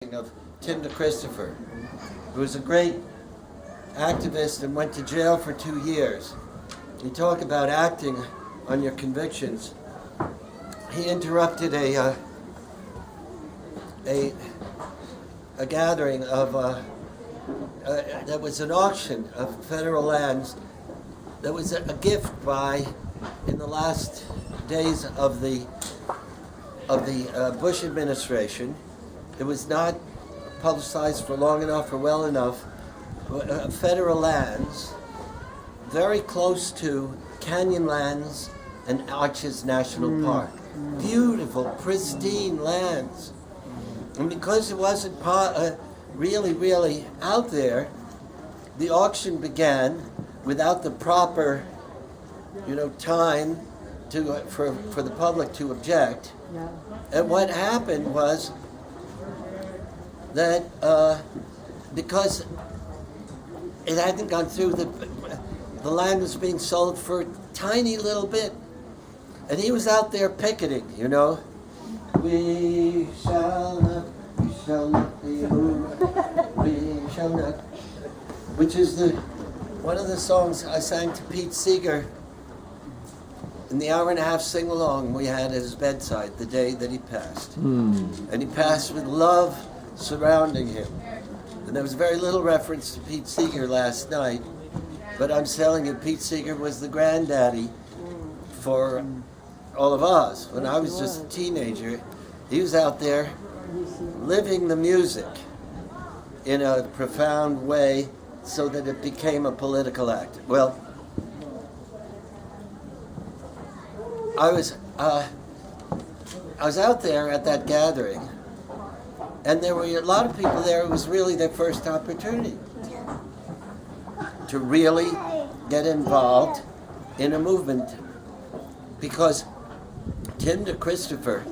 Of DeChristopher, who was a great activist and went to jail for 2 years. You talk about acting on your convictions. He interrupted a gathering of that was an auction of federal lands. That was a gift by, in the last days of the Bush administration. It was not publicized for long enough or well enough. Federal lands, very close to Canyonlands and Arches National Park. Beautiful, pristine lands. And because it wasn't really out there, the auction began without the proper, time for the public to object. Yeah. And what happened was that because it hadn't gone through, the land was being sold for a tiny little bit. And he was out there picketing, We shall not be moved, we shall not, which is one of the songs I sang to Pete Seeger in the hour-and-a-half sing-along we had at his bedside the day that he passed. And he passed with love surrounding him. And there was very little reference to Pete Seeger last night, but I'm telling you, Pete Seeger was the granddaddy for all of us. When I was just a teenager, he was out there living the music in a profound way so that it became a political act. Well, I was out there at that gathering, and there were a lot of people there. It was really their first opportunity to really get involved in a movement, because DeChristopher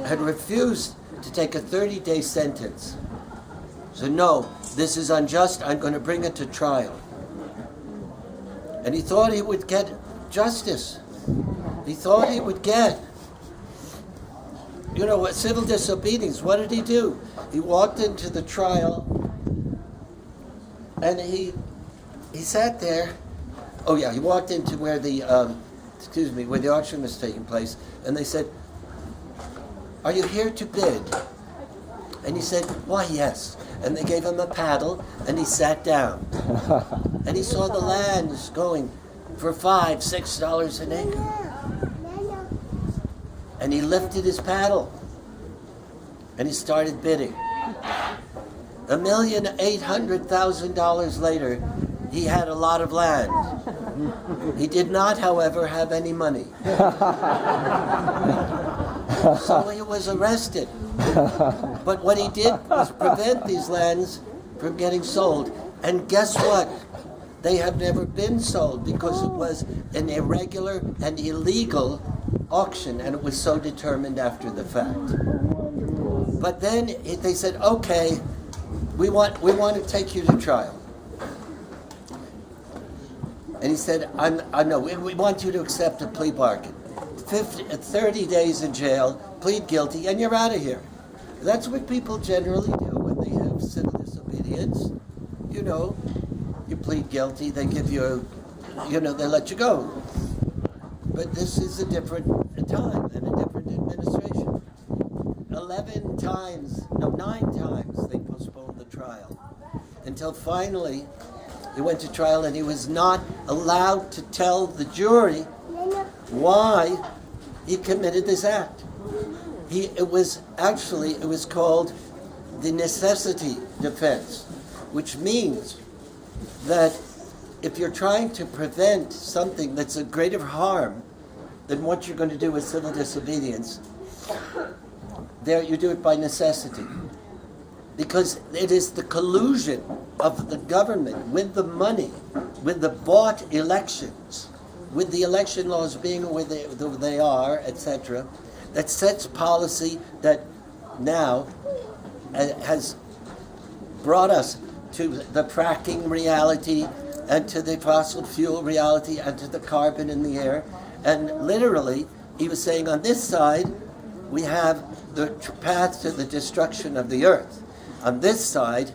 had refused to take a 30-day sentence. So no, this is unjust, I'm going to bring it to trial. And he thought he would get justice. He thought he would get civil disobedience. What did he do? He walked into the trial, and he sat there. Oh yeah, he walked into where the auction was taking place, and they said, "Are you here to bid?" And he said, "Why, yes." And they gave him a paddle, and he sat down. And he saw the lands going for $5-6 an acre. And he lifted his paddle, and he started bidding. $1,800,000 later, he had a lot of land. He did not, however, have any money. So he was arrested. But what he did was prevent these lands from getting sold. And guess what? They have never been sold because it was an irregular and illegal auction, and it was so determined after the fact. But then they said, "Okay, we want to take you to trial." And he said, "No, we want you to accept a plea bargain. 30 days in jail, plead guilty, and you're out of here." That's what people generally do when they have civil disobedience. You plead guilty, they give you, they let you go. But this is a different time and a different administration. 9 times they postponed the trial, until finally he went to trial, and he was not allowed to tell the jury why he committed this act. It was called the necessity defense, which means that if you're trying to prevent something that's a greater harm than what you're going to do with civil disobedience, there you do it by necessity. Because it is the collusion of the government with the money, with the bought elections, with the election laws being where they are, etc., that sets policy that now has brought us to the fracking reality, and to the fossil fuel reality, and to the carbon in the air. And literally, he was saying on this side, we have the path to the destruction of the earth. On this side,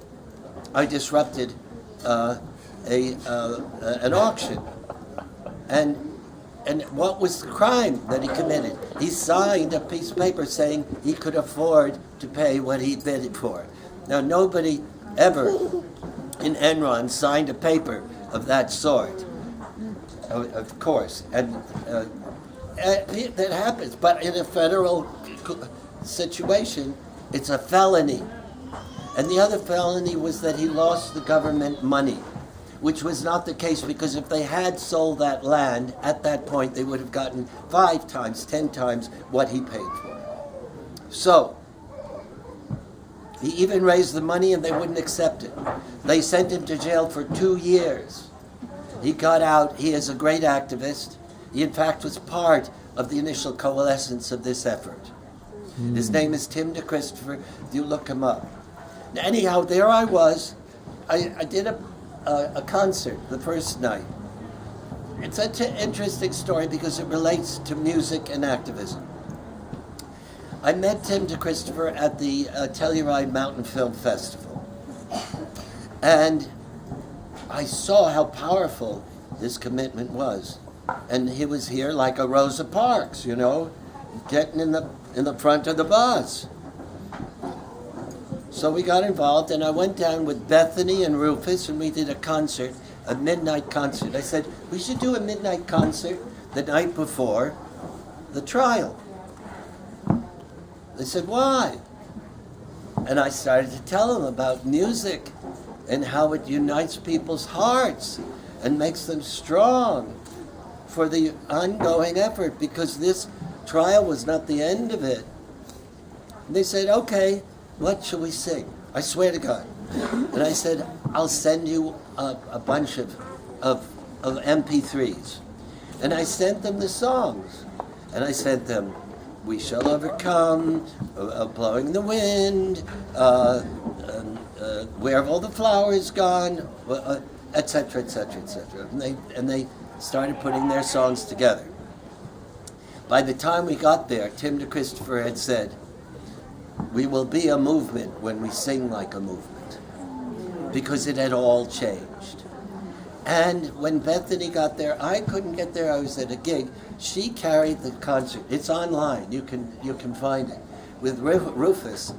I disrupted an auction. And what was the crime that he committed? He signed a piece of paper saying he could afford to pay what he bid it for. Now, nobody ever in Enron signed a paper of that sort, of course. And that happens. But in a federal situation, it's a felony. And the other felony was that he lost the government money, which was not the case, because if they had sold that land at that point, they would have gotten 5 times, 10 times what he paid for. So, he even raised the money and they wouldn't accept it. They sent him to jail for 2 years. He got out. He is a great activist. He, in fact, was part of the initial coalescence of this effort. His name is Tim DeChristopher. You look him up. Anyhow, there I was. I did a concert the first night. It's such an interesting story because it relates to music and activism. I met Tim DeChristopher at the Telluride Mountain Film Festival. And I saw how powerful his commitment was. And he was here like a Rosa Parks, you know, getting in the front of the bus. So we got involved, and I went down with Bethany and Rufus, and we did a concert, a midnight concert. I said, we should do a midnight concert the night before the trial. They said, why? And I started to tell them about music and how it unites people's hearts and makes them strong for the ongoing effort, because this trial was not the end of it. And they said, okay, what shall we sing? I swear to God. And I said, I'll send you a bunch of MP3s. And I sent them the songs. And I sent them, We Shall Overcome, Blowing the Wind, Where Have All the Flowers Gone, etc., etc., etc. And they started putting their songs together. By the time we got there, Tim DeChristopher had said, we will be a movement when we sing like a movement, because it had all changed. And when Bethany got there, I couldn't get there. I was at a gig. She carried the concert. It's online. You can find it with Rufus.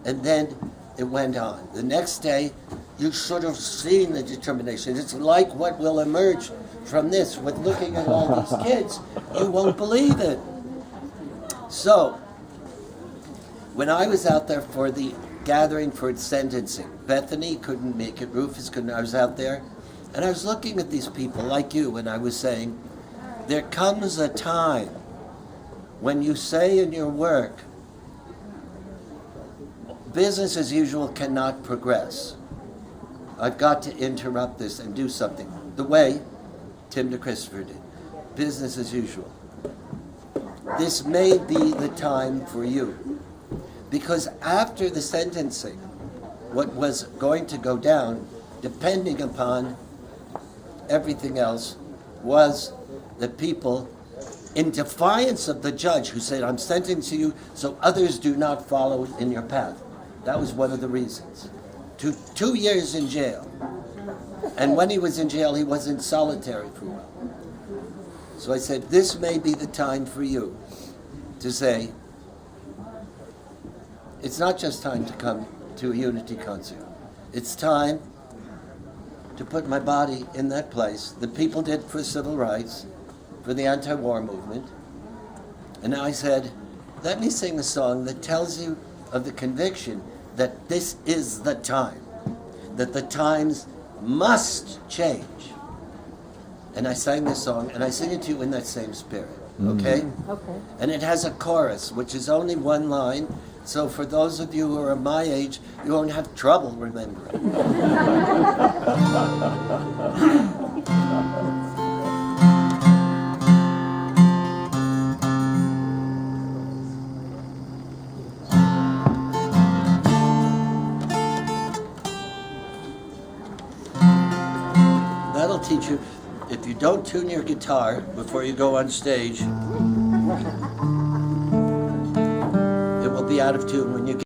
And then it went on. The next day, you sort of seen the determination. It's like what will emerge from this with looking at all these kids. You won't believe it. So, when I was out there for the gathering for sentencing, Bethany couldn't make it, Rufus couldn't, I was out there, and I was looking at these people like you, and I was saying, there comes a time when you say in your work, business as usual cannot progress. I've got to interrupt this and do something. The way Tim DeChristopher did. Business as usual. This may be the time for you. Because after the sentencing, what was going to go down, depending upon everything else, was the people, in defiance of the judge who said, I'm sentencing you so others do not follow in your path. That was one of the reasons. 2 years in jail. And when he was in jail, he was in solitary for a while. So I said, this may be the time for you to say, it's not just time to come to a unity concert. It's time to put my body in that place. The people did for civil rights, for the anti-war movement. And now I said, let me sing a song that tells you of the conviction that this is the time, that the times must change. And I sang this song, and I sing it to you in that same spirit, okay? Okay. And it has a chorus, which is only one line, so for those of you who are my age, you won't have trouble remembering. That'll teach you, if you don't tune your guitar before you go on stage, it will be be out of tune when you